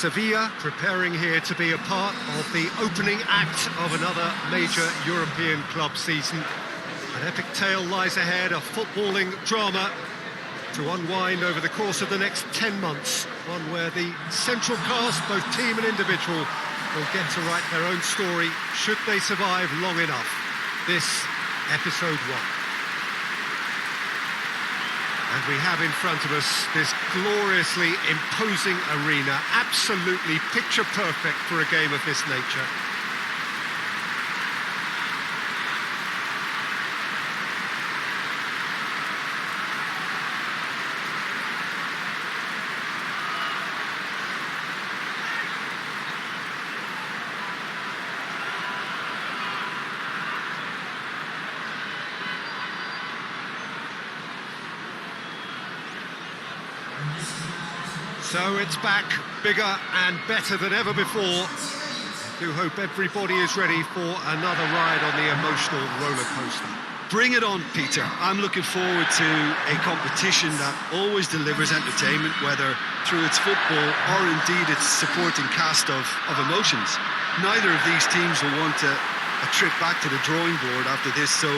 Sevilla preparing here to be a part of the opening act of another major European club season. An epic tale lies ahead, a footballing drama to unwind over the course of the next 10 months. One where the central cast, both team and individual, will get to write their own story should they survive long enough. This, episode 1. And we have in front of us this gloriously imposing arena, absolutely picture perfect for a game of this nature. So it's back, bigger and better than ever before. I do hope everybody is ready for another ride on the emotional roller coaster. Bring it on, Peter. I'm looking forward to a competition that always delivers entertainment, whether through its football or indeed its supporting cast of emotions. Neither of these teams will want a trip back to the drawing board after this, so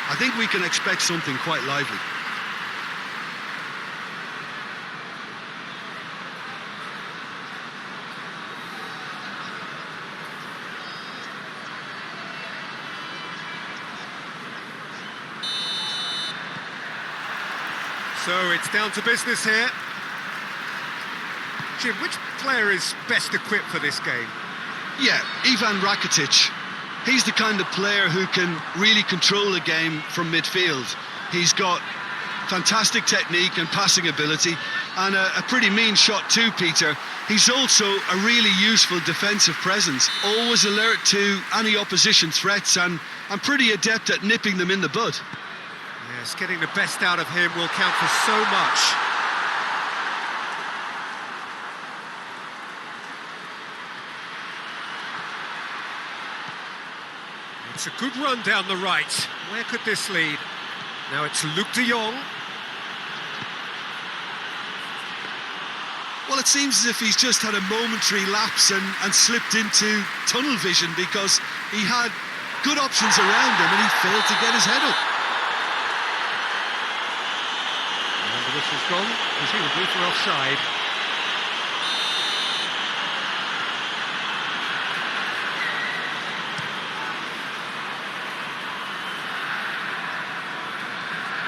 I think we can expect something quite lively. So it's down to business here. Jim, which player is best equipped for this game? Yeah, Ivan Rakitic. He's the kind of player who can really control a game from midfield. He's got fantastic technique and passing ability, and a pretty mean shot too, Peter. He's also a really useful defensive presence, always alert to any opposition threats, and pretty adept at nipping them in the bud. Yes, getting the best out of him will count for so much. It's a good run down the right. Where could this lead? Now it's Luc de Jong. Well, it seems as if he's just had a momentary lapse and slipped into tunnel vision, because he had good options around him and he failed to get his head up. The whistle's gone, presumably for offside.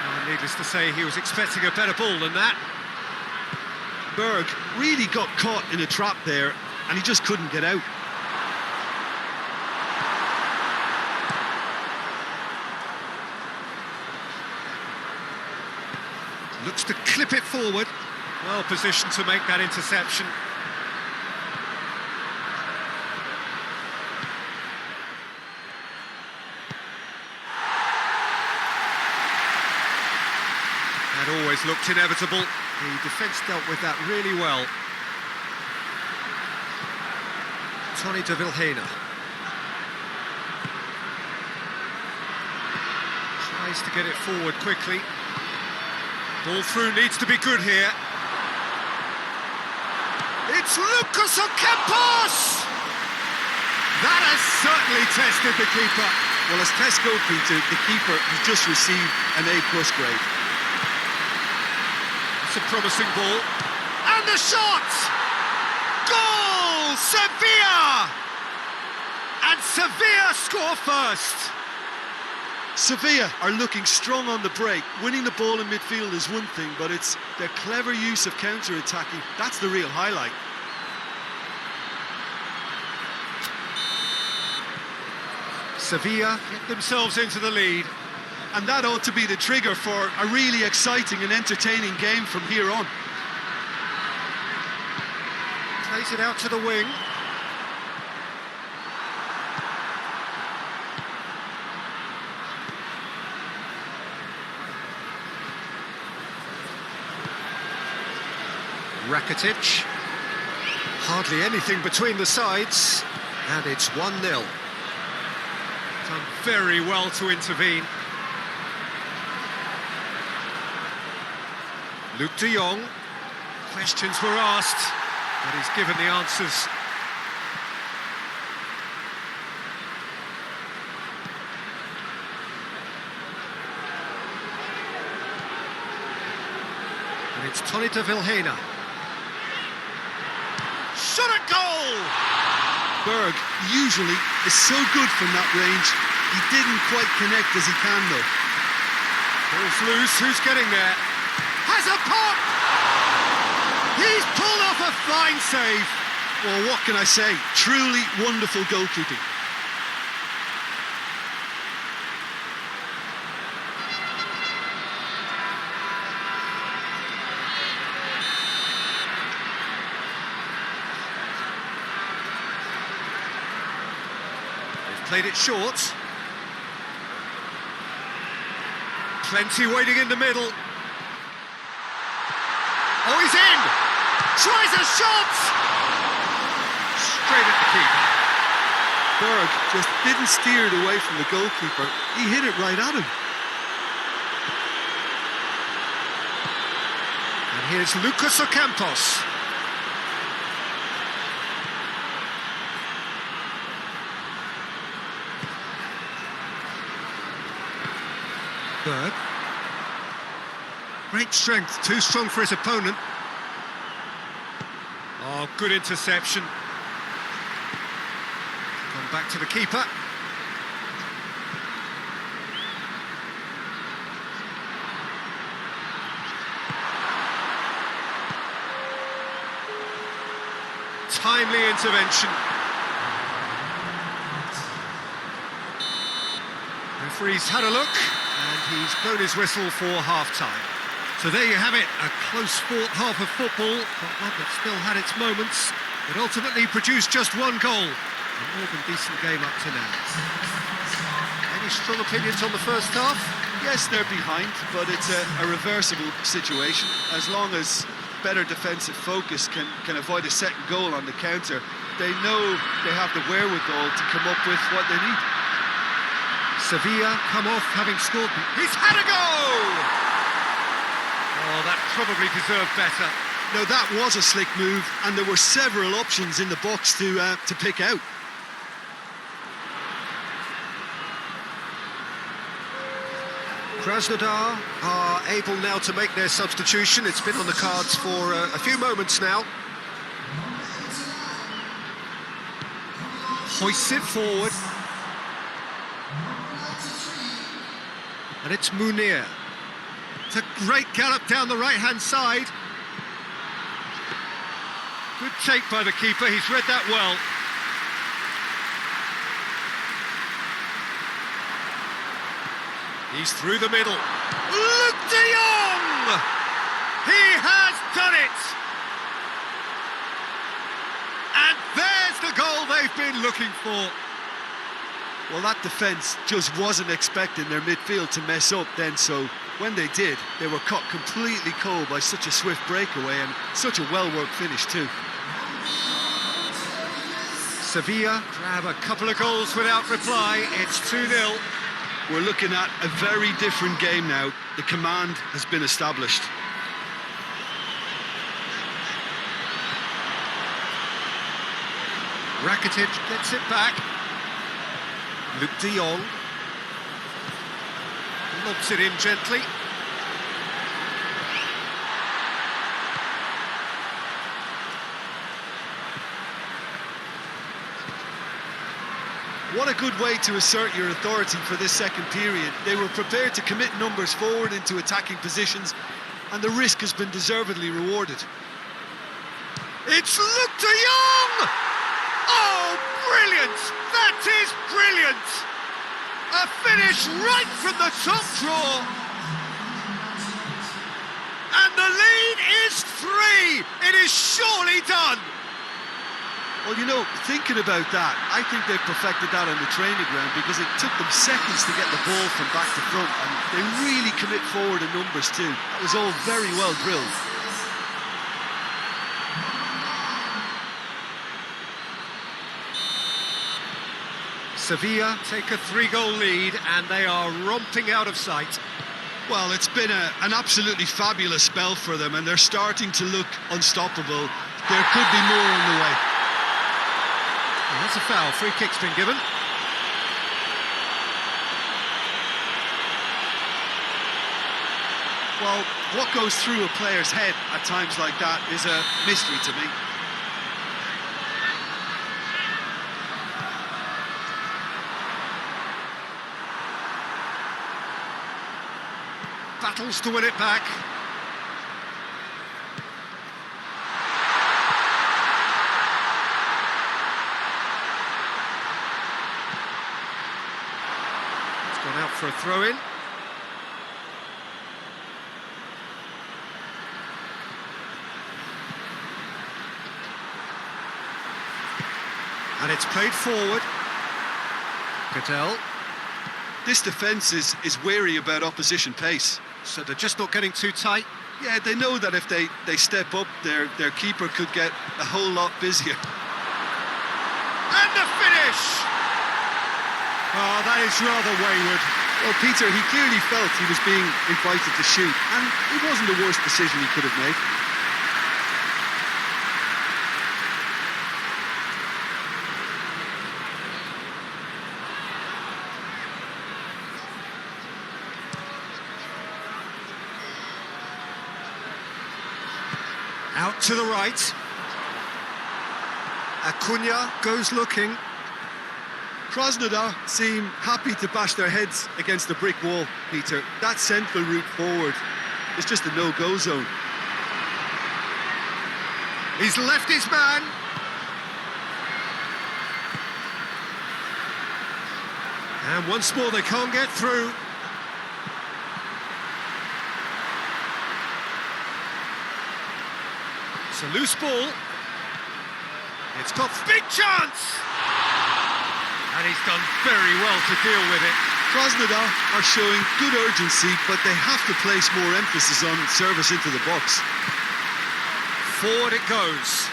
Well, needless to say, he was expecting a better ball than that. Berg really got caught in a trap there, and he just couldn't get out. Looks to clip it forward. Well positioned to make that interception. That always looked inevitable. The defence dealt with that really well. Tony de Vilhena. Tries to get it forward quickly. Ball through needs to be good here. It's Lucas Ocampos! That has certainly tested the keeper. Well, as tests go, Peter, the keeper has just received an A+ grade. It's a promising ball. And the shot! Goal! Sevilla! And Sevilla score first. Sevilla are looking strong on the break. Winning the ball in midfield is one thing, but it's their clever use of counter-attacking. That's the real highlight. Sevilla get themselves into the lead. And that ought to be the trigger for a really exciting and entertaining game from here on. Plays it out to the wing. Rakitic. Hardly anything between the sides. And it's 1-0. Done very well to intervene. Luc de Jong. Questions were asked. But he's given the answers. And it's Tonita Vilhena. Shot at goal! Berg usually is so good from that range. He didn't quite connect as he can though. Ball's loose, who's getting there? Has a pop! He's pulled off a fine save. Well, what can I say? Truly wonderful goalkeeping. Played it short. Plenty waiting in the middle. Oh, he's in! Tries a shot! Straight at the keeper. Berg just didn't steer it away from the goalkeeper. He hit it right at him. And here's Lucas Ocampos. Berg. Great strength, too strong for his opponent. Oh, good interception. Gone back to the keeper. Timely intervention. Referee's had a look. And he's blown his whistle for half-time. So there you have it, a close-fought half of football, but one that still had its moments. It ultimately produced just one goal. A more than decent game up to now. Any strong opinions on the first half? Yes, they're behind, but it's a reversible situation. As long as better defensive focus can avoid a second goal on the counter, they know they have the wherewithal to come up with what they need. Sevilla come off having scored. He's had a go! Oh, that probably deserved better. No, that was a slick move, and there were several options in the box to pick out. Krasnodar are able now to make their substitution. It's been on the cards for a few moments now. Hoists it forward. And it's Munir. It's a great gallop down the right-hand side. Good take by the keeper, he's read that well. He's through the middle. Luke de Jong! He has done it! And there's the goal they've been looking for. Well, that defence just wasn't expecting their midfield to mess up then, so when they did, they were caught completely cold by such a swift breakaway and such a well-worked finish too. Sevilla grab a couple of goals without reply. It's 2-0. We're looking at a very different game now. The command has been established. Rakitic gets it back. Luke de Jong lobs it in gently. What a good way to assert your authority for this second period. They were prepared to commit numbers forward into attacking positions, and the risk has been deservedly rewarded. It's Luke de Jong! Oh, brilliant! That is brilliant! A finish right from the top draw. And the lead is 3. It is surely done. Well, you know, thinking about that, I think they've perfected that on the training ground because it took them seconds to get the ball from back to front, and they really commit forward in numbers too. That was all very well drilled. Sevilla take a 3-goal lead and they are romping out of sight. Well, it's been an absolutely fabulous spell for them, and they're starting to look unstoppable. There could be more on the way. And that's a foul. Free kick's been given. Well, what goes through a player's head at times like that is a mystery to me. Battles to win it back. It's gone out for a throw-in. And it's played forward. Cadell. This defence is wary about opposition pace. So they're just not getting too tight. Yeah, they know that if they step up, their keeper could get a whole lot busier. And the finish! Oh, that is rather wayward. Well, Peter, he clearly felt he was being invited to shoot, and it wasn't the worst decision he could have made. Out to the right. Acuna goes looking. Krasnodar seem happy to bash their heads against the brick wall, Peter. That central route forward is just a no-go zone. He's left his man. And once more they can't get through. It's a loose ball. It's got big chance! And he's done very well to deal with it. Krasnodar are showing good urgency, but they have to place more emphasis on service into the box. Forward it goes.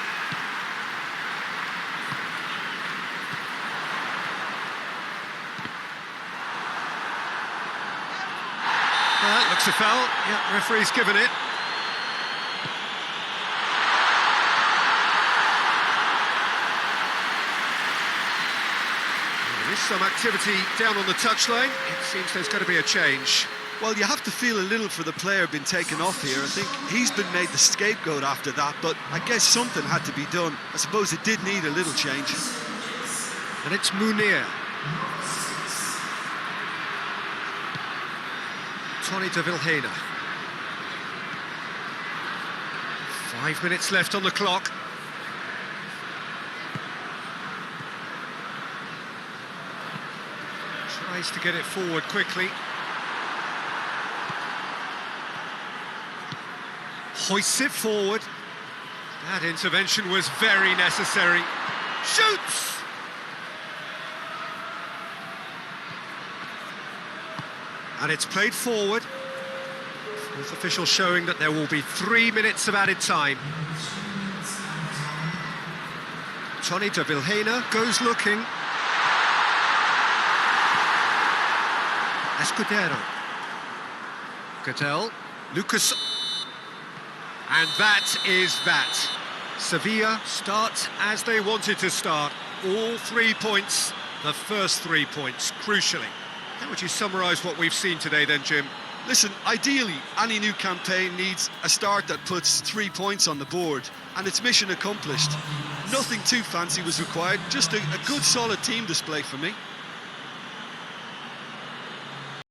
That looks a foul. Yeah, referee's given it. There is some activity down on the touchline. It seems there's going to be a change. Well, you have to feel a little for the player being taken off here. I think he's been made the scapegoat after that, but I guess something had to be done. I suppose it did need a little change. And it's Munir. Tony de Vilhena. 5 minutes left on the clock. Tries to get it forward quickly. Hoists it forward. That intervention was very necessary. Shoots! And it's played forward. Fourth official showing that there will be 3 minutes of added time. Tony de Vilhena goes looking. Escudero. Cadell. Lucas. And that is that. Sevilla start as they wanted to start. All 3 points, the first 3 points, crucially. How would you summarise what we've seen today then, Jim? Listen, ideally, any new campaign needs a start that puts 3 points on the board, and it's mission accomplished. Nothing too fancy was required, just a good, solid team display for me.